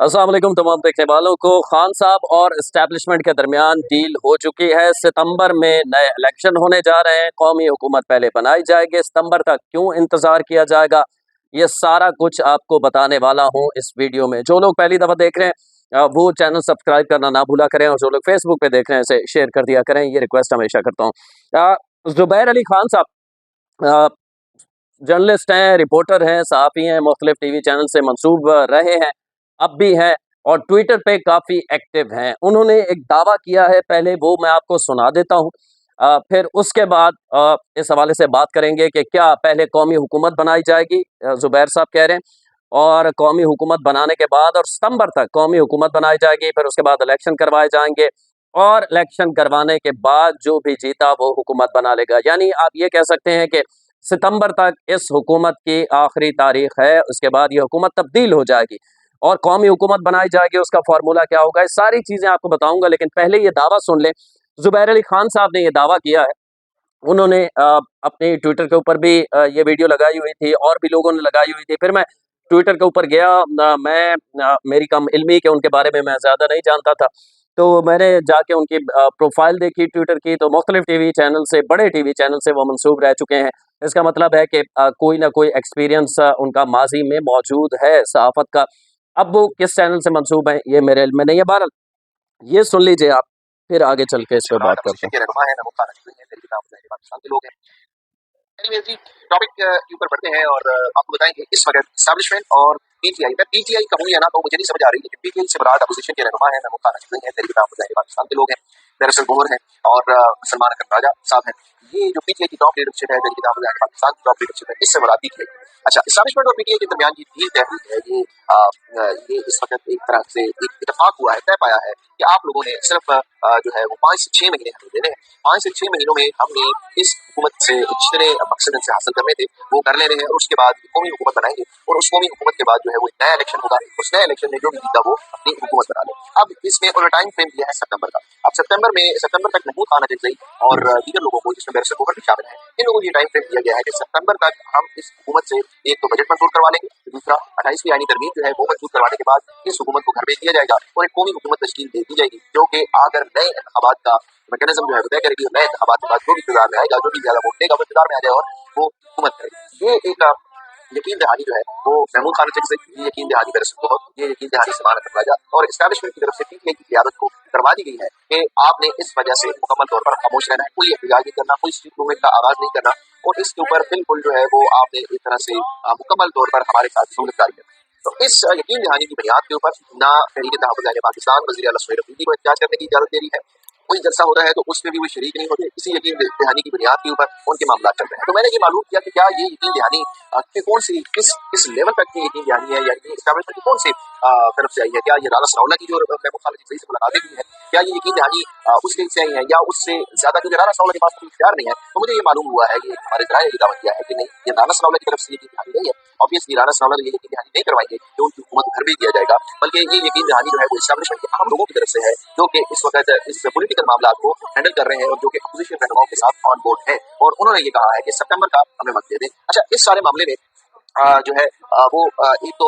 अस्सलाम वालेकुम तमाम देखने वालों को। खान साहब और इस्टेब्लिशमेंट के दरमियान डील हो चुकी है। सितंबर में नए इलेक्शन होने जा रहे हैं। कौमी हुकूमत पहले बनाई जाएगी। सितंबर तक क्यों इंतज़ार किया जाएगा, ये सारा कुछ आपको बताने वाला हूँ इस वीडियो में। जो लोग पहली दफ़ा देख रहे हैं वो चैनल सब्सक्राइब करना ना भूला करें, और जो लोग फेसबुक पे देख रहे हैं इसे शेयर कर दिया करें। ये रिक्वेस्ट हमेशा करता हूँ। ज़ुबैर अली खान साहब जर्नलिस्ट हैं, रिपोर्टर हैं, सहाफ़ी हैं, मुख्तलिफ टीवी चैनल से मंसूब रहे हैं, अब भी हैं, और ट्विटर पे काफ़ी एक्टिव हैं। उन्होंने एक दावा किया है, पहले वो मैं आपको सुना देता हूँ। फिर उसके बाद इस हवाले से बात करेंगे कि क्या पहले कौमी हुकूमत बनाई जाएगी, ज़ुबैर साहब कह रहे हैं, और कौमी हुकूमत बनाने के बाद और सितंबर तक कौमी हुकूमत बनाई जाएगी, फिर उसके बाद इलेक्शन करवाए जाएंगे, और इलेक्शन करवाने के बाद जो भी जीता वो हुकूमत बना लेगा। यानी आप ये कह सकते हैं कि सितंबर तक इस हुकूमत की आखिरी तारीख है, उसके बाद ये हुकूमत तब्दील हो जाएगी और कौमी हुकूमत बनाई जाएगी। उसका फार्मूला क्या होगा, ये सारी चीज़ें आपको बताऊंगा, लेकिन पहले ये दावा सुन लें। ज़ुबैर अली खान साहब ने ये दावा किया है। उन्होंने अपने ट्विटर के ऊपर भी ये वीडियो लगाई हुई थी, और भी लोगों ने लगाई हुई थी। फिर मैं ट्विटर के ऊपर गया, मेरी कम इल्मी के उनके बारे में मैं ज़्यादा नहीं जानता था, तो मैंने जाके उनकी प्रोफाइल देखी ट्विटर की, तो मुख्तलिफ टीवी चैनल से, बड़े टीवी चैनल से वो मंसूब रह चुके हैं। इसका मतलब है कि कोई ना कोई एक्सपीरियंस उनका माजी में मौजूद है सहाफ़त का। अब वो किस चैनल से मंसूब हैं ये मेरे इल्म में नहीं है। बहरहाल ये सुन लीजिए आप, फिर आगे चल के इस पे बात करते हैं। एनीवेज जी, टॉपिक के ऊपर बढ़ते हैं और आपको बताएंगे इस वक्त एस्टैब्लिशमेंट और पीटीआई। मैं पीटीआई कहूँ या ना कहूँ मुझे नहीं समझ आ रही, लेकिन पीटीआई से मुराद अपोजिशन के रहनुमा है, महमूद खान अशरफ है, तहरीक इंसाफ पाकिस्तान के लोग हैं, दरअसल गोहर हैं और सलमान अकरम राजा साहब हैं। ये जो पीटीआई की टॉप लीडरशिप है, तहरीक इंसाफ पाकिस्तान की टॉप लीडरशिप है, इससे मुराद पीटीआई। अच्छा, एस्टैब्लिशमेंट और पीटीआई के दरमियान ये डील तय हुई है, ये इस वक्त एक तरह से एक इतफाक हुआ है, तय पाया है कि आप लोगों ने सिर्फ जो है वो 5 से 6 महीने हमें देने हैं। 5 से 6 महीनों में हमने इस हुकूमत से जितने मकसद इनसे हासिल करने थे वो कर लेने हैं, और उसके बाद कौमी हुकूमत बनाएंगे, और उस कौमी हुकूमत के बाद जो है वो नया इलेक्शन होगा। उस नए इलेक्शन में जो भी जीता वो अपनी हुकूमत बना ले। अब इसमें उन्होंने टाइम फ्रेम दिया है सितंबर का। अब सितंबर तक महमूद खान अजय और दीगर लोगों को, जिसमें बैरिस्टर गोहर भी शामिल है, इन लोगों को ये टाइम फ्रेम दिया गया है कि सितंबर तक हम इस हुकूमत से एक तो बजट मंजूर करवा लेंगे, दूसरा 28वीं आईनी तरमीम जो है वो मंजूर करवाने के बाद इस हुकूमत को घर भेज दिया जाएगा और एक कौमी हुकूमत तश्कील दे दी जाएगी, जो कि अगर नए इंतखाबात का मैकेनिज्म जो है तय करेगी, नए इंतखाबात के बाद जो भी इक़्तिदार में आएगा, जो भी ज्यादा वोट देगा वो इक़्तिदार में आ जाए और वो हुकूमत करेगी। ये एक यकीन दहानी जो है वो महमूद खान से यकीन दहानी बैरिस्टर गोहर, ये यकीन दहानी सलमान अकरम राजा और एस्टैब्लिशमेंट की तरफ से पीटीआई की क़यादत को करवा दी गई है कि आपने इस वजह से मुकम्मल तौर पर खामोश रहना है, कोई एहतजाज नहीं करना, कोई स्ट्रीट मूवमेंट का आगाज नहीं करना, और इसके ऊपर बिल्कुल जो है वो आपने एक तरह से मुकम्मल तौर पर हमारे साथ सहूलतकारी करना है। तो इस यकीन दहानी की बुनियाद के ऊपर ना तहरीक तहफ़्फ़ुज़ पाकिस्तान वज़ीर आला सुहेल अफरीदी को एहतजाज करने की इजाजत दे रही है, कोई जलसा होता है तो उसमें भी वो शरीक नहीं होते। इसी यकीन दहानी की बुनियाद के ऊपर उनके मामला चल रहे हैं। तो मैंने ये मालूम किया कि क्या ये यकीन दहानी कि कौन सी किस लेवल तक की यकीन दहानी है, यानी एस्टैब्लिशमेंट की कौन सी तरफ से आई है। क्या ये राना सनाउल्लाह की जो महमूद खान सही से मुलाकातें हुई है, क्या ये यकीन दहानी उसके से आई है या उससे ज्यादा, क्योंकि राना सनाउल्लाह के पास कोई इख्तियार नहीं है। तो मुझे ये मालूम हुआ है, ये हमारे जराए ने दावा किया है कि नहीं, ये राना सनाउल्लाह की तरफ से यकीन दहानी नहीं है। ऑब्वियसली राना सनाउल्लाह ये यकीन दहानी नहीं करवाएंगे कि उनकी हुकूमत को घर भेज दिया जाएगा, बल्कि ये यकीन दहानी जो है वो एस्टैब्लिशमेंट के अहम लोगों की तरफ से है, जो कि इस वक्त इस पॉलिटिकल मामला को हैंडल कर रहे हैं और जो कि अपोजिशन रहनुमाओं के साथ ऑन बोर्ड है, और उन्होंने ये कहा है कि सितंबर का हमें वक्त दे दें। अच्छा, इस सारे मामले में जो है वो एक तो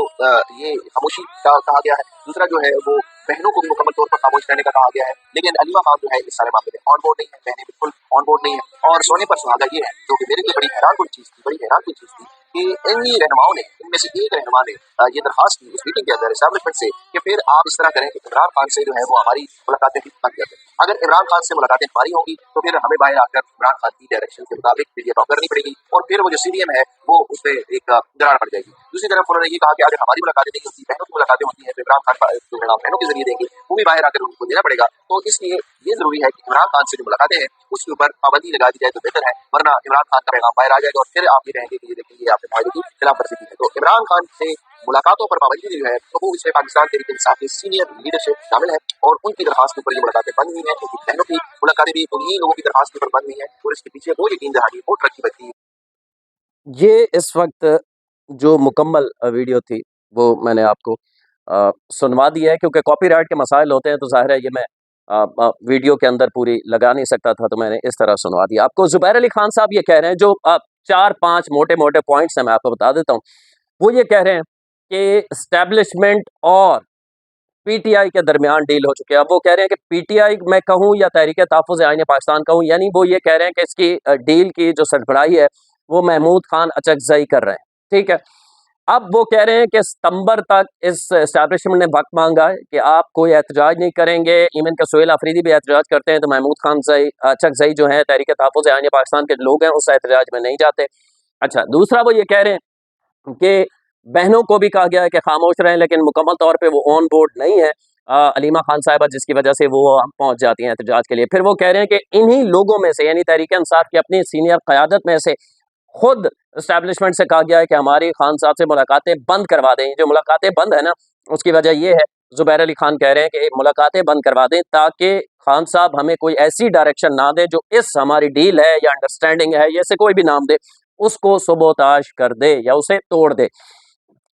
ये खामोशी का कहा गया है, दूसरा जो है वो बहनों को भी मुकम्मल तौर पर खामोश रहने का कहा गया है, लेकिन अलीमा खान जो है इस सारे मामले में ऑन बोर्ड नहीं है, बहनें बिल्कुल ऑन बोर्ड नहीं है। और सोने पर सुहागा ये है, जो कि मेरे लिए बड़ी हैरान चीज थी, कि इन रहनुमाओं ने, इनमें से एक रहनुमा ने ये दरखास्त की उस मीटिंग के अंदर एस्टैब्लिशमेंट से कि फिर आप इस तरह करें कि इमरान खान से जो है वो हमारी मुलाकातें भी बंद कर दें। अगर इमरान खान से मुलाकातें हमारी होंगी तो फिर हमें बाहर आकर इमरान खान की डायरेक्शन के मुताबिक फिर ये करनी पड़ेगी, और फिर वो जो सीडीएम है वो उसमें एक दरार पड़ जाएगी। दूसरी तरफ उन्होंने ये कहा कि अगर हमारी मुलाकातें नहीं होती, बहनों की मुलाकातें होती हैं, तो इमरान खान जो है बहनों के जरिए देंगे, वो भी बाहर आकर उनको देना पड़ेगा। तो इसलिए ये जरूरी है कि इमरान खान से जो मुलाकातें हैं उसके ऊपर पाबंदी लगा दी जाए तो बेहतर है, वरना इमरान खान का पैगाम बाहर आ जाएगा और फिर आप ये कहेंगे कि ये देखिए आपने माहिदे की खिलाफ वर्जी की है। तो इमरान खान से मुलाकातों पर पाबंदी जो है तो वो इसमें पाकिस्तान तहरीक इंसाफ की सीनियर लीडरशिप शामिल है, और उनकी दरखास्त के ऊपर ये मुलाकातें बंद हुई हैं, क्योंकि बहनों की मुलाकातें भी उन्हीं लोगों की दरखास्त के ऊपर बंद हुई है, और इसके पीछे वो यकीन दहानी वो तरक्की बची। ये इस वक्त जो मुकम्मल वीडियो थी वो मैंने आपको सुनवा दी है, क्योंकि कॉपीराइट के मसाइल होते हैं, तो ज़ाहिर है ये मैं वीडियो के अंदर पूरी लगा नहीं सकता था, तो मैंने इस तरह सुनवा दिया आपको। ज़ुबैर अली खान साहब ये कह रहे हैं, जो 4-5 मोटे-मोटे पॉइंट्स हैं मैं आपको बता देता हूँ। वो ये कह रहे हैं कि एस्टैब्लिशमेंट और पीटीआई के दरमियान डील हो चुकी है। अब वो कह रहे हैं कि पीटीआई मैं कहूँ या तहरीक-ए-तहफ़्फ़ुज़ आईन पाकिस्तान कहूँ, यानी वो ये कह रहे हैं कि इसकी डील की जो सरबराही है वो महमूद खान अचकज़ई कर रहे हैं, ठीक है। अब वो कह रहे हैं कि सितंबर तक इस एस्टैब्लिशमेंट ने वक़्त माँगा है कि आप कोई एहतजाज नहीं करेंगे, इवन के सोहेल अफरीदी भी एहतजाज करते हैं तो महमूद खान अचकज़ई जो है तहरीक-ए-तहफ़्फ़ुज़ आईन पाकिस्तान के लोग हैं उस एहतजाज में नहीं जाते। अच्छा, दूसरा वो ये कह रहे हैं कि बहनों को भी कहा गया है कि खामोश रहें, लेकिन मुकम्मल तौर पे वो ऑन बोर्ड नहीं है अलीमा खान साहिबा, जिसकी वजह से वो पहुँच जाती हैं एहतजाज के लिए। फिर वो कह रहे हैं कि इन्हीं लोगों में से यानी तहरीक-ए-इंसाफ की अपनी सीनियर क़यादत में से खुद एस्टैब्लिशमेंट से कहा गया है कि हमारी खान साहब से मुलाकातें बंद करवा दें। जो मुलाकातें बंद है ना, उसकी वजह ये है, ज़ुबैर अली खान कह रहे हैं कि मुलाकातें बंद करवा दें ताकि खान साहब हमें कोई ऐसी डायरेक्शन ना दें जो इस हमारी डील है या अंडरस्टैंडिंग है, जैसे कोई भी नाम दे, उसको सबोताश कर दे या उसे तोड़ दे।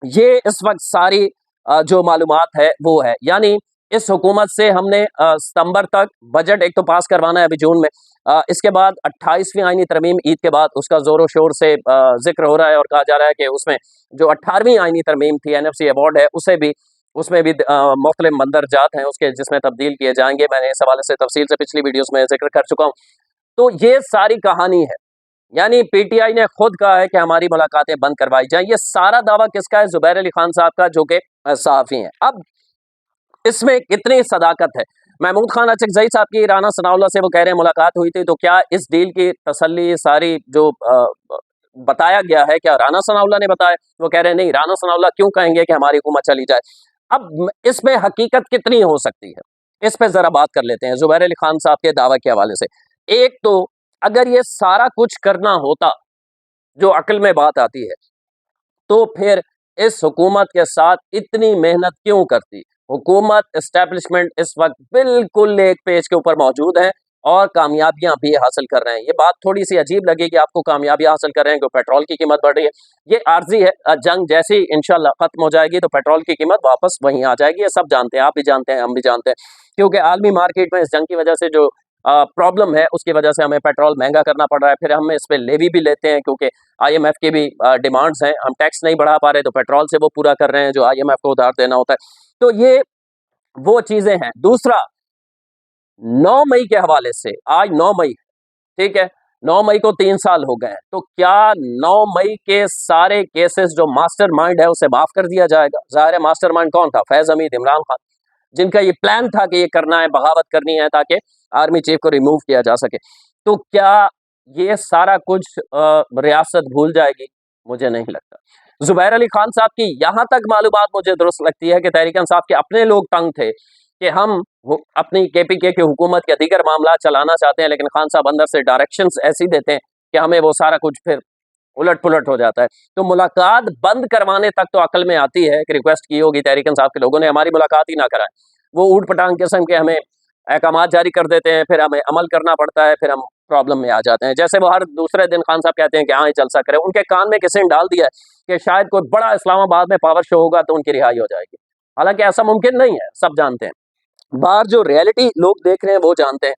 ये इस वक़्त सारी जो मालूमात है वो है। यानी इस हुकूमत से हमने सितंबर तक बजट एक तो पास करवाना है अभी जून में। इसके बाद 28वीं आईनी तरमीम ईद के बाद उसका ज़ोर-ओ-शोर से ज़िक्र हो रहा है और कहा जा रहा है कि उसमें जो 18वीं आईनी तरमीम थी, एनएफसी अवार्ड है, उसमें भी मुख्तलिफ मंदरजात हैं उसके जिसमें तब्दील किए जाएँगे। मैंने इस हवाले से तफ़सील से पिछली वीडियोज़ में ज़िक्र कर चुका हूँ। तो ये सारी कहानी है। यानी पीटीआई ने खुद कहा है कि हमारी मुलाकातें बंद करवाई जाएँ। ये सारा दावा किसका है? ज़ुबैर अली खान साहब का, जो कि सहाफ़ी हैं। अब इसमें कितनी सदाकत है? महमूद खान अचकज़ई साहब की राना सनाउल्लाह से वो कह रहे हैं मुलाकात हुई थी, तो क्या इस डील की तसल्ली सारी जो बताया गया है, क्या राना सनाउल्लाह ने बताया? वो कह रहे हैं नहीं, राना सनाउल्लाह क्यों कहेंगे कि हमारी हुकूमत चली जाए। अब इसमें हकीकत कितनी हो सकती है, इस पे ज़रा बात कर लेते हैं ज़ुबैर अली खान साहब के दावा के हवाले से। एक तो अगर ये सारा कुछ करना होता जो अक्ल में बात आती है, तो फिर इस हुकूमत के साथ इतनी मेहनत क्यों करती? हुकूमत एस्टैब्लिशमेंट इस वक़्त बिल्कुल एक पेज के ऊपर मौजूद है और कामयाबियाँ भी हासिल कर रहे हैं। ये बात थोड़ी-सी अजीब लगेगी आपको, कामयाबियाँ हासिल कर रहे हैं, क्योंकि पेट्रोल की कीमत बढ़ रही है। ये आर्ज़ी है, जंग जैसे ही इंशाअल्लाह ख़त्म हो जाएगी तो पेट्रोल की कीमत वापस वहीं आ जाएगी। ये सब जानते हैं, आप भी जानते हैं, हम भी जानते हैं। क्योंकि आलमी मार्केट में इस जंग की वजह से जो प्रॉब्लम है, उसकी वजह से हमें पेट्रोल महँगा करना पड़ रहा है। फिर हम इस पे लेवी भी लेते हैं क्योंकि आईएमएफ की भी डिमांड्स हैं। हम टैक्स नहीं बढ़ा पा रहे तो पेट्रोल से वो पूरा कर रहे हैं जो आईएमएफ को उधार देना होता है। तो ये वो चीज़ें हैं। दूसरा, 9 मई के हवाले से, आज 9 मई, ठीक है? 9 मई को 3 साल हो गए हैं। तो क्या 9 मई के सारे केसेस जो मास्टरमाइंड है उसे माफ़ कर दिया जाएगा? ज़ाहिर है मास्टरमाइंड कौन था? फैज़ हमीद, इमरान खान, जिनका ये प्लान था कि ये करना है, बगावत करनी है ताकि आर्मी चीफ को रिमूव किया जा सके। तो क्या ये सारा कुछ रियासत भूल जाएगी? मुझे नहीं लगता। ज़ुबैर अली खान साहब की यहाँ तक मालूमात मुझे दुरुस्त लगती है कि तहरीक-ए-इंसाफ के अपने लोग तंग थे कि हम वो अपनी केपीके की हुकूमत के दीगर मामला चलाना चाहते हैं, लेकिन खान साहब अंदर से डायरेक्शंस ऐसी देते हैं कि हमें वो सारा कुछ फिर उलट-पुलट हो जाता है। तो मुलाकात बंद करवाने तक तो अक्ल में आती है कि रिक्वेस्ट की होगी तहरीक-ए-इंसाफ के लोगों ने, हमारी मुलाकात ही ना कराएँ। वो ऊट-पटांग किस्म के हमें अहकामात जारी कर देते हैं, फिर हमें अमल करना पड़ता है, फिर हम प्रॉब्लम में आ जाते हैं। जैसे वो हर दूसरे दिन खान साहब कहते हैं कि हाँ, ये जलसा करें। उनके कान में किसी ने डाल दिया है कि शायद कोई बड़ा इस्लामाबाद में पावर शो होगा तो उनकी रिहाई हो जाएगी। हालाँकि ऐसा मुमकिन नहीं है, सब जानते हैं। बाहर जो रियलिटी लोग देख रहे हैं वो जानते हैं।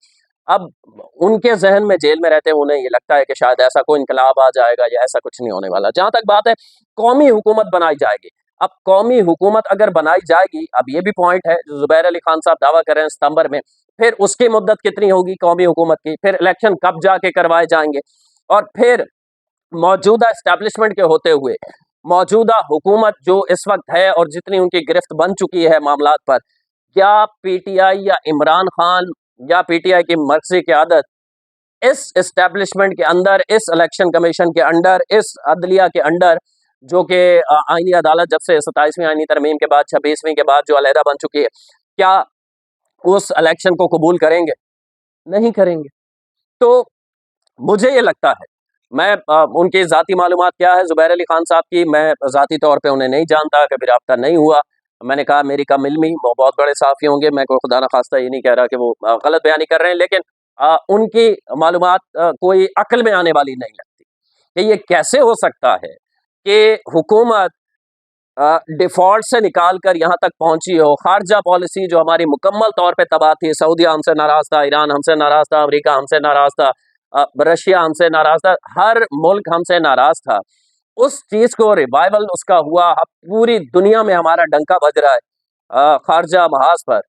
अब उनके ज़हन में जेल में रहते हैं, उन्हें ये लगता है कि शायद ऐसा कोई इनकलाब आ जाएगा या ऐसा कुछ नहीं होने वाला। जहाँ तक बात है कौमी हुकूमत बनाई जाएगी। अब कौमी हुकूमत अगर बनाई जाएगी, अब ये भी पॉइंट है जो ज़ुबैर अली खान साहब दावा कर रहे हैं सितंबर में, फिर उसकी मुद्दत कितनी होगी कौमी हुकूमत की? फिर इलेक्शन कब जाके करवाए जाएँगे? और फिर मौजूदा एस्टैब्लिशमेंट के होते हुए मौजूदा हुकूमत जो इस वक़्त है और जितनी उनकी गिरफ्त बन चुकी है मामलात पर, क्या पीटीआई या इमरान खान या पीटीआई की मर्ज़ी की आदत इस एस्टैब्लिशमेंट के अंदर, इस इलेक्शन कमीशन के अंडर, इस अदलिया के अंडर, जो कि आईनी अदालत जब से 27वीं आईनी तरमीम के बाद 26वीं के बाद जो अलहदा बन चुकी है, क्या उस इलेक्शन को कबूल करेंगे? नहीं करेंगे। तो मुझे ये लगता है, मैं उनकी ज़ाती मालूमात क्या है ज़ुबैर अली खान साहब की, मैं ज़ाती तौर पे उन्हें नहीं जानता, कभी राब्ता नहीं हुआ। मैंने कहा मेरी कम इल्मी, वो बहुत बड़े सहाफ़ी होंगे, मैं कोई खुदा न ख़ास्ता ये नहीं कह रहा कि वो गलत बयानी कर रहे हैं, लेकिन उनकी मालूमात कोई अक्ल में आने वाली नहीं लगती कि ये कैसे हो सकता है कि हुकूमत डिफ़ॉल्ट से निकाल कर यहाँ तक पहुँची हो। ख़ारजा पॉलिसी जो हमारी मुकम्मल तौर पे तबाह थी, सऊदीया हमसे नाराज़ था, ईरान हमसे नाराज़ था, अमेरिका हमसे नाराज़ था, रशिया हमसे नाराज़ था, हर मुल्क हमसे नाराज़ था। उस चीज़ को रिवाइवल उसका हुआ, अब पूरी दुनिया में हमारा डंका बज रहा है। खारजा महाज पर,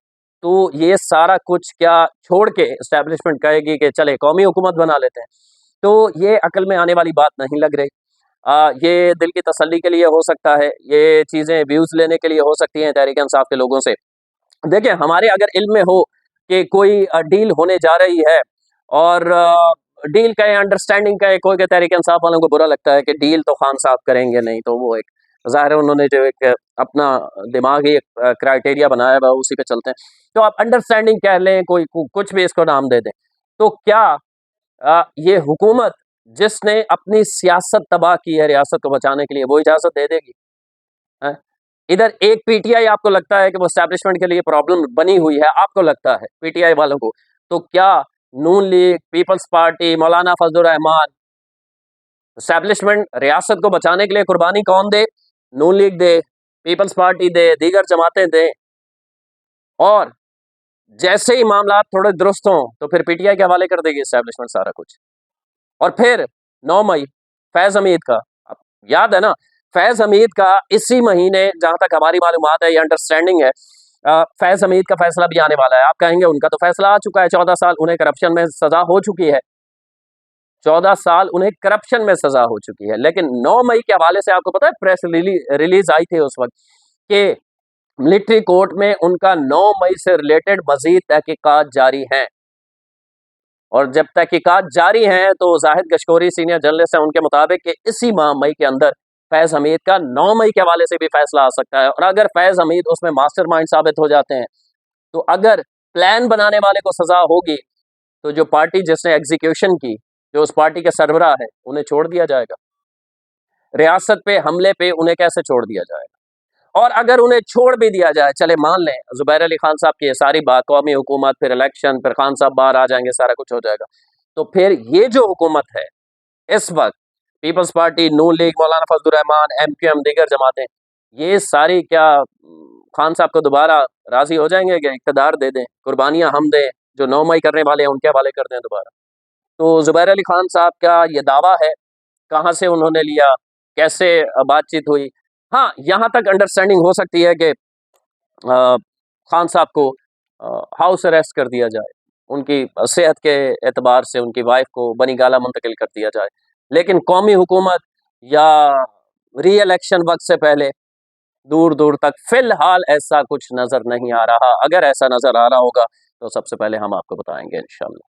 तो ये सारा कुछ क्या छोड़ के इस्टेब्लिशमेंट कहेगी कि चले कौमी हुकूमत बना लेते हैं, तो ये अकल में आने वाली बात नहीं लग रही। ये दिल की तसल्ली के लिए हो सकता है, ये चीज़ें व्यूज़ लेने के लिए हो सकती हैं तहरीक-ए-इंसाफ के लोगों से। देखिए, हमारे अगर इल्म में हो कि कोई डील होने जा रही है और डील का अंडरस्टैंडिंग का कोई के तहरीक-ए-इंसाफ वालों को बुरा लगता है कि डील तो खान साहब करेंगे नहीं, तो वो एक ज़ाहिर है उन्होंने जो एक अपना दिमागी क्राइटेरिया बनाया हुआ है उसी पे चलते हैं। तो आप अंडरस्टैंडिंग कह लें, कोई कुछ भी इसको नाम दे दें। तो क्या ये हुकूमत जिसने अपनी सियासत तबाह की है रियासत को बचाने के लिए, वो इजाज़त दे देगी? हैं? इधर एक पीटीआई आपको लगता है कि वो एस्टैब्लिशमेंट के लिए प्रॉब्लम बनी हुई है, आपको लगता है पीटीआई वालों को, तो क्या नून लीग, पीपल्स पार्टी, मौलाना फजलुर रहमान, एस्टैब्लिशमेंट रियासत को बचाने के लिए कुर्बानी कौन दे? नून लीग दे, पीपल्स पार्टी दे, दीगर जमातें दें, और जैसे ही मामला थोड़े दुरुस्त हों तो फिर पीटीआई के हवाले कर देगी एस्टैब्लिशमेंट सारा कुछ। और फिर 9 मई फैज़ हमीद का, अब याद है ना, फैज़ हमीद का इसी महीने जहाँ तक हमारी मालूमात है, ये अंडरस्टैंडिंग है, फैज़ हमीद का फैसला भी आने वाला है। आप कहेंगे उनका तो फैसला आ चुका है, 14 साल उन्हें करप्शन में सज़ा हो चुकी है। 14 साल उन्हें करप्शन में सज़ा हो चुकी है। लेकिन 9 मई के हवाले से आपको पता है प्रेस रिलीज़ आई थी उस वक़्त कि मिलिट्री कोर्ट में उनका 9 मई से रिलेटेड मज़ीद तहकीकात जारी हैं। और जब तहकीकात जारी हैं तो जाहिद गशकोरी सीनियर जर्नलिस्ट हैं, उनके मुताबिक कि इसी माह मई के अंदर फैज़ हमीद का 9 मई के हवाले से भी फैसला आ सकता है। और अगर फैज़ हमीद उसमें मास्टरमाइंड साबित हो जाते हैं, तो अगर प्लान बनाने वाले को सज़ा होगी, तो जो पार्टी जिसने एग्जीक्यूशन की, जो उस पार्टी के सरबराह है, उन्हें छोड़ दिया जाएगा। रियासत पे हमले पे उन्हें कैसे छोड़ दिया जाएगा? और अगर उन्हें छोड़ भी दिया जाए, चले मान लें ज़ुबैर अली खान साहब की ये सारी बात, कौमी हुकूमत, फिर इलेक्शन, फिर खान साहब बाहर आ जाएंगे, सारा कुछ हो जाएगा, तो फिर ये जो हुकूमत है इस वक्त, पीपल्स पार्टी, नून लीग, मौलाना फजलुर रहमान, एमक्यूएम, दीगर जमातें, ये सारी क्या खान साहब को दोबारा राजी हो जाएंगे कि इक़्तिदार दे दें, कुर्बानियां हम दें, जो 9 मई करने वाले हैं उनके हवाले कर दें दोबारा? तो ज़ुबैर अली खान साहब का ये दावा है, कहाँ से उन्होंने लिया, कैसे बातचीत हुई? हाँ, यहाँ तक अंडरस्टैंडिंग हो सकती है कि खान साहब को हाउस अरेस्ट कर दिया जाए, उनकी सेहत के एतबार से उनकी वाइफ को बनीगाला मुंतकिल कर दिया जाए। लेकिन कौमी हुकूमत या री इलेक्शन वक्त से पहले दूर दूर तक फिलहाल ऐसा कुछ नज़र नहीं आ रहा। अगर ऐसा नज़र आ रहा होगा तो सबसे पहले हम आपको बताएंगे इंशाअल्लाह।